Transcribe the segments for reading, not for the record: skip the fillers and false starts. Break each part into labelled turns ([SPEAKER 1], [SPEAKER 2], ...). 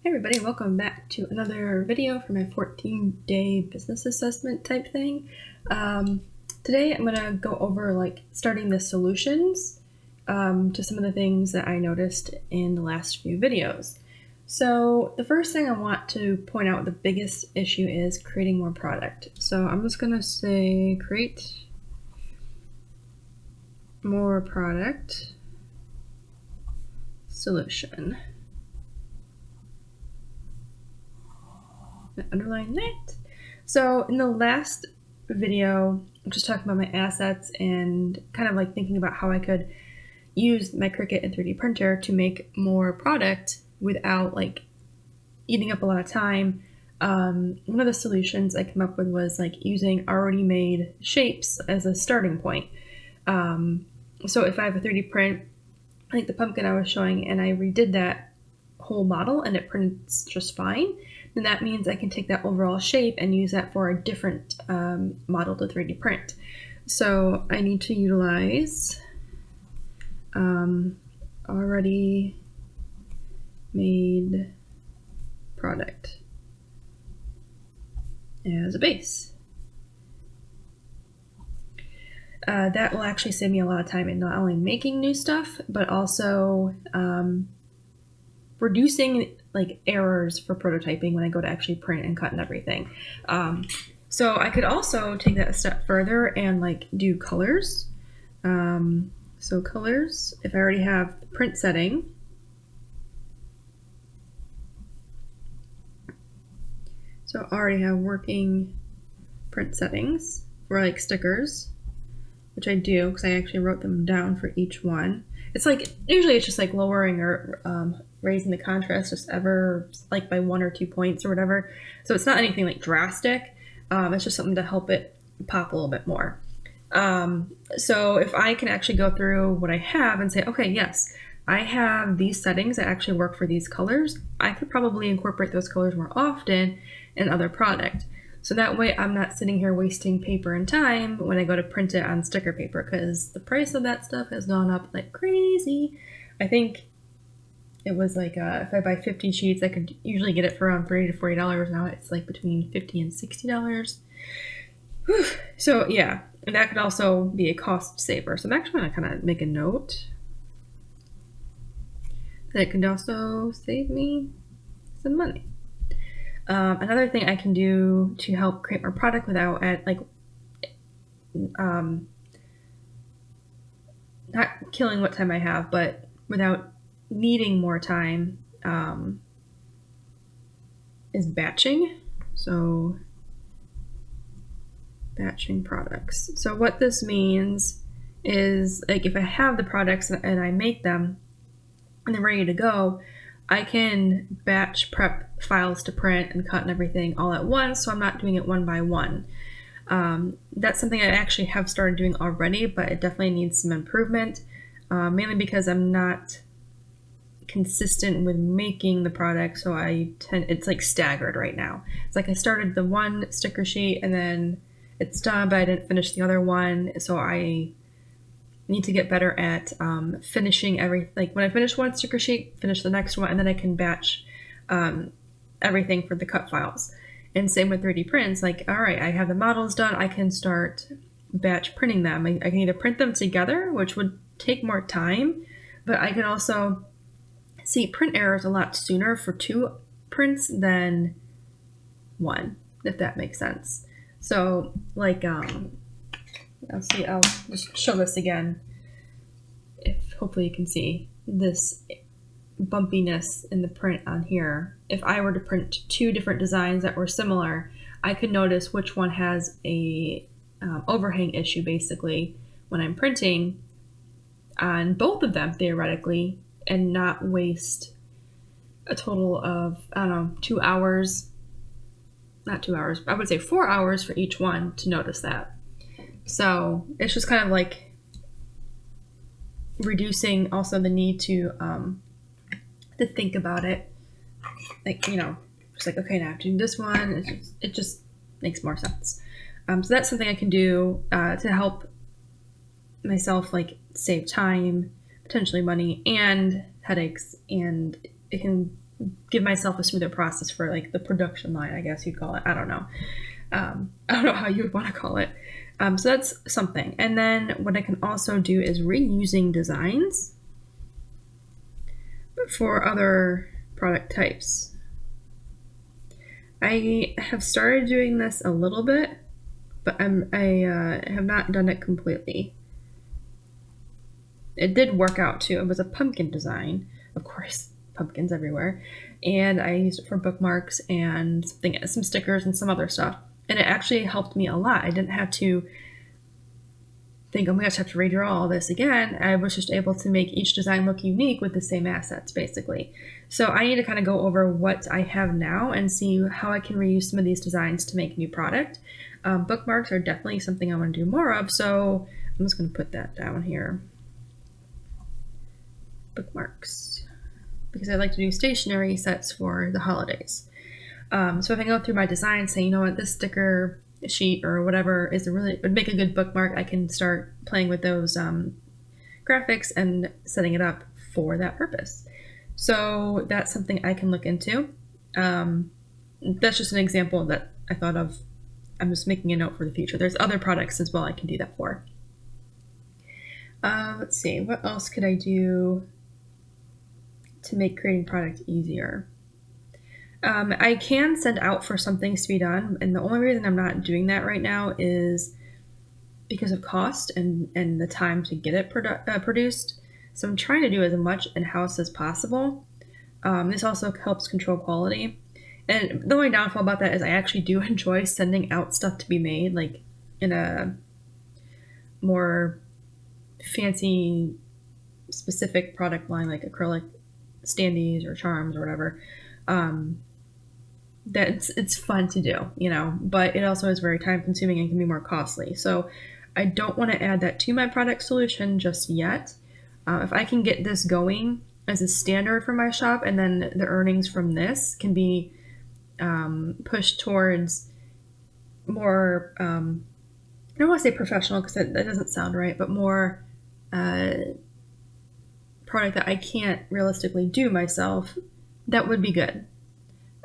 [SPEAKER 1] Hey everybody, welcome back to another video for my 14-day business assessment type thing. Today I'm going to go over starting the solutions to some of the things that I noticed in the last few videos. So the first thing I want to point out, the biggest issue is creating more product. So I'm just going to say create more product solution. Underline that. So in the last video, I'm just talking about my assets and kind of like thinking about how I could use my Cricut and 3D printer to make more product without like eating up a lot of time. One of the solutions I came up with was like using already made shapes as a starting point. So if I have a 3D print, like the pumpkin I was showing, and I redid that whole model and it prints just fine, then that means I can take that overall shape and use that for a different model to 3D print. So I need to utilize already made product as a base. That will actually save me a lot of time in not only making new stuff, but also reducing like errors for prototyping when I go to actually print and cut and everything. So I could also take that a step further and like do colors. So colors, if I already have the print setting, so I already have working print settings for like stickers, which I do because I actually wrote them down for each one. It's like, usually it's just like lowering or raising the contrast just ever like by 1 or 2 points or whatever. So it's not anything like drastic. It's just something to help it pop a little bit more. So if I can actually go through what I have and say, okay, yes, I have these settings that actually work for these colors, I could probably incorporate those colors more often in other product. So that way I'm not sitting here wasting paper and time when I go to print it on sticker paper, because the price of that stuff has gone up like crazy. I think it was like if I buy 50 sheets, I could usually get it for around $30 to $40. Now it's like between $50 and $60. Whew. So yeah, and that could also be a cost saver. So I'm actually going to kind of make a note that it could also save me some money. Another thing I can do to help create more product without not killing what time I have, but without needing more time, is batching. So batching products. So what this means is like if I have the products and I make them and they're ready to go, I can batch prep files to print and cut and everything all at once, so I'm not doing it one by one. That's something I actually have started doing already, but it definitely needs some improvement, mainly because I'm not consistent with making the product, so it's like staggered right now. It's like I started the one sticker sheet and then it's done, but I didn't finish the other one, so I need to get better at finishing everything. Like when I finish one sticker sheet, finish the next one, and then I can batch everything for the cut files. And same with 3D prints. Like, all right, I have the models done. I can start batch printing them. I can either print them together, which would take more time, but I can also see print errors a lot sooner for 2 prints than 1, if that makes sense. So like, I'll just show this again. If hopefully you can see this bumpiness in the print on here. If I were to print 2 different designs that were similar, I could notice which one has a overhang issue basically when I'm printing on both of them theoretically, and not waste a total of, I don't know, 2 hours, not 2 hours, I would say 4 hours for each one to notice that. So it's just kind of like reducing also the need to think about it. Like, just like, okay, now I have to do this one. It just makes more sense. So that's something I can do to help myself save time, potentially money, and headaches, and it can give myself a smoother process for like the production line, I guess you'd call it. I don't know. I don't know how you would want to call it. So that's something. And then what I can also do is reusing designs for other product types. I have started doing this a little bit, but I have not done it completely. It did work out too. It was a pumpkin design, of course, pumpkins everywhere, and I used it for bookmarks and some stickers and some other stuff. And it actually helped me a lot. I didn't have to think, oh my gosh, I have to redraw all this again. I was just able to make each design look unique with the same assets, basically. So I need to kind of go over what I have now and see how I can reuse some of these designs to make a new product. Bookmarks are definitely something I want to do more of, so I'm just going to put that down here. Bookmarks, because I like to do stationery sets for the holidays. So if I go through my design, say, you know what, this sticker sheet or whatever would make a good bookmark, I can start playing with those graphics and setting it up for that purpose. So that's something I can look into. That's just an example that I thought of. I'm just making a note for the future. There's other products as well I can do that for. Let's see, what else could I do to make creating product easier? I can send out for some things to be done, and the only reason I'm not doing that right now is because of cost and the time to get it produced. So I'm trying to do as much in-house as possible. This also helps control quality. And the only downfall about that is I actually do enjoy sending out stuff to be made, like in a more fancy, specific product line, like acrylic standees or charms or whatever. It's fun to do, you know, but it also is very time consuming and can be more costly. So I don't want to add that to my product solution just yet. If I can get this going as a standard for my shop, and then the earnings from this can be pushed towards more, I don't want to say professional because that doesn't sound right, but more product that I can't realistically do myself, that would be good.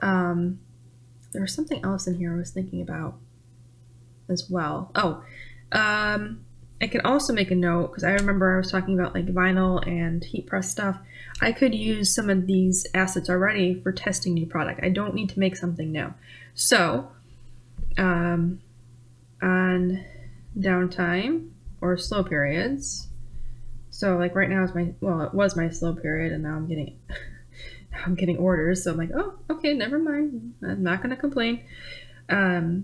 [SPEAKER 1] There was something else in here I was thinking about as well. I can also make a note, because I remember I was talking about like vinyl and heat press stuff. I could use some of these assets already for testing new product. I don't need to make something new. So, on downtime or slow periods, so like right now it was my slow period, and now I'm getting orders, so I'm like, oh, okay, never mind. I'm not gonna complain. Or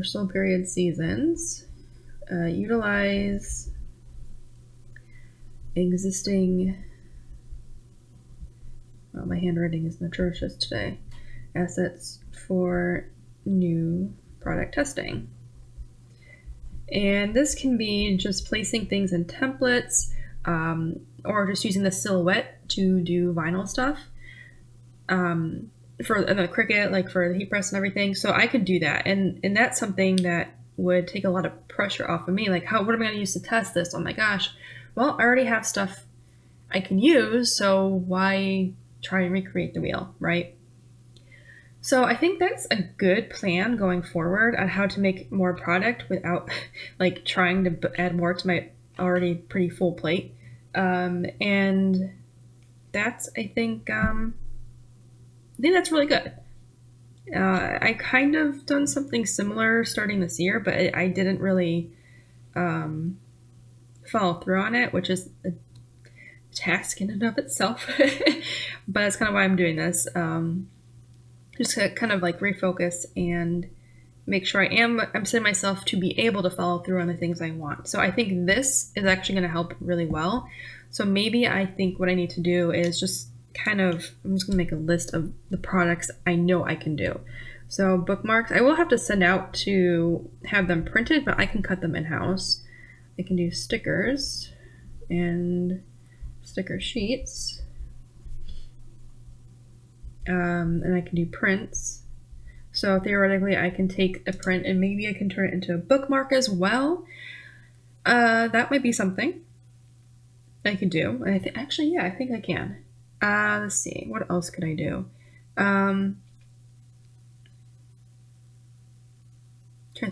[SPEAKER 1] slow period seasons. Utilize existing. Well, my handwriting is atrocious today. Assets for new product testing. And this can be just placing things in templates, or just using the silhouette to do vinyl stuff. For the Cricut, like for the heat press and everything. So I could do that. And that's something that would take a lot of pressure off of me. Like, what am I going to use to test this? Oh my gosh. Well, I already have stuff I can use, so why try and recreate the wheel, right? So I think that's a good plan going forward on how to make more product without like trying to add more to my already pretty full plate. And that's, I think that's really good. I kind of done something similar starting this year, but I didn't really follow through on it, which is a task in and of itself. But that's kind of why I'm doing this. Just to kind of like refocus and make sure I'm setting myself to be able to follow through on the things I want. So I think this is actually going to help really well. So maybe I think what I need to do is just I'm just going to make a list of the products I know I can do. So bookmarks, I will have to send out to have them printed, but I can cut them in-house. I can do stickers and sticker sheets. And I can do prints. So theoretically, I can take a print and maybe I can turn it into a bookmark as well. That might be something I could do. And I think I can. Let's see, what else could I do? Trying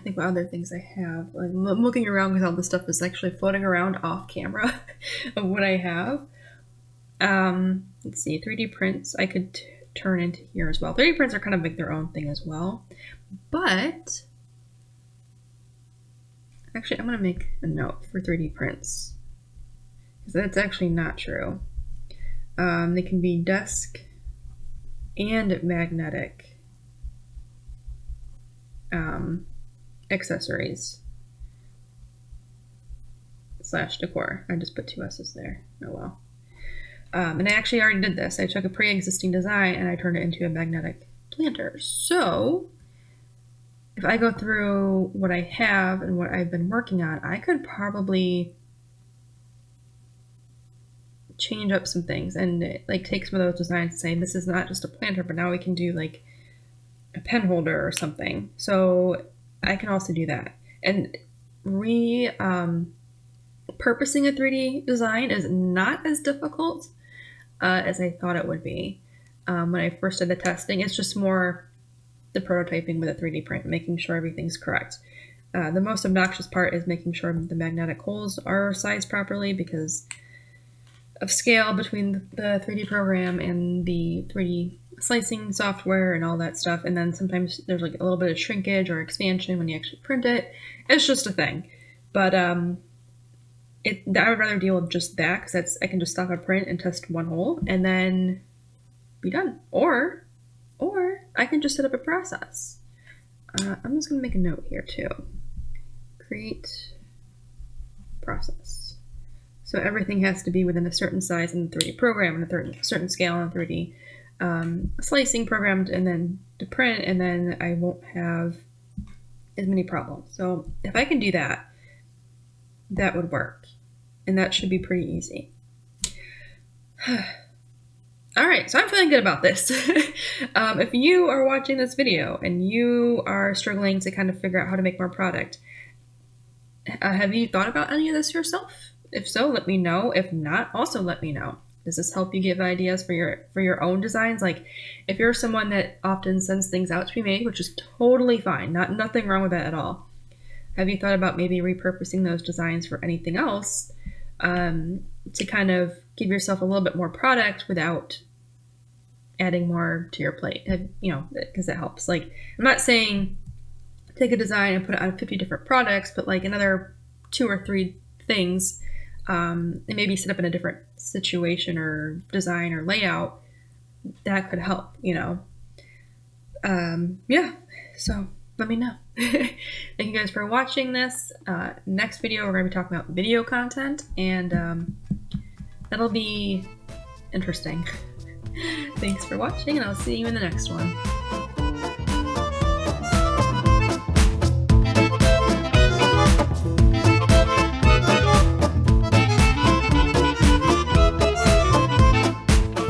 [SPEAKER 1] to think what other things I have. Like, I'm looking around because all this stuff is actually floating around off camera of what I have. Let's see, 3D prints I could turn into here as well. 3D prints are kind of like their own thing as well. But actually, I'm going to make a note for 3D prints, because that's actually not true. They can be desk and magnetic accessories / decor. I just put 2 S's there. Oh well. And I actually already did this. I took a pre-existing design and I turned it into a magnetic planter. So if I go through what I have and what I've been working on, I could probably change up some things and like take some of those designs and say, this is not just a planter, but now we can do like a pen holder or something. So I can also do that. And purposing a 3D design is not as difficult as I thought it would be. When I first did the testing, it's just more the prototyping with a 3D print, making sure everything's correct. The most obnoxious part is making sure the magnetic holes are sized properly because of scale between the 3D program and the 3D slicing software and all that stuff. And then sometimes there's like a little bit of shrinkage or expansion when you actually print it. It's just a thing. But I would rather deal with just that because I can just stop a print and test one hole and then be done. Or I can just set up a process. I'm just going to make a note here too. Create process. So everything has to be within a certain size in the 3D program and a certain scale in the 3D slicing program, and then to print, and then I won't have as many problems. So if I can do that, that would work. And that should be pretty easy. All right, so I'm feeling good about this. If you are watching this video and you are struggling to kind of figure out how to make more product, have you thought about any of this yourself? If so, let me know. If not, also let me know. Does this help you give ideas for your own designs? Like, if you're someone that often sends things out to be made, which is totally fine, nothing wrong with that at all. Have you thought about maybe repurposing those designs for anything else to kind of give yourself a little bit more product without adding more to your plate? You know, because it helps. Like, I'm not saying take a design and put it on 50 different products, but like another 2 or 3 things, and maybe set up in a different situation or design or layout, that could help, you know. Yeah, so let me know. Thank you guys for watching this. Next video, we're going to be talking about video content, and that'll be interesting. Thanks for watching, and I'll see you in the next one.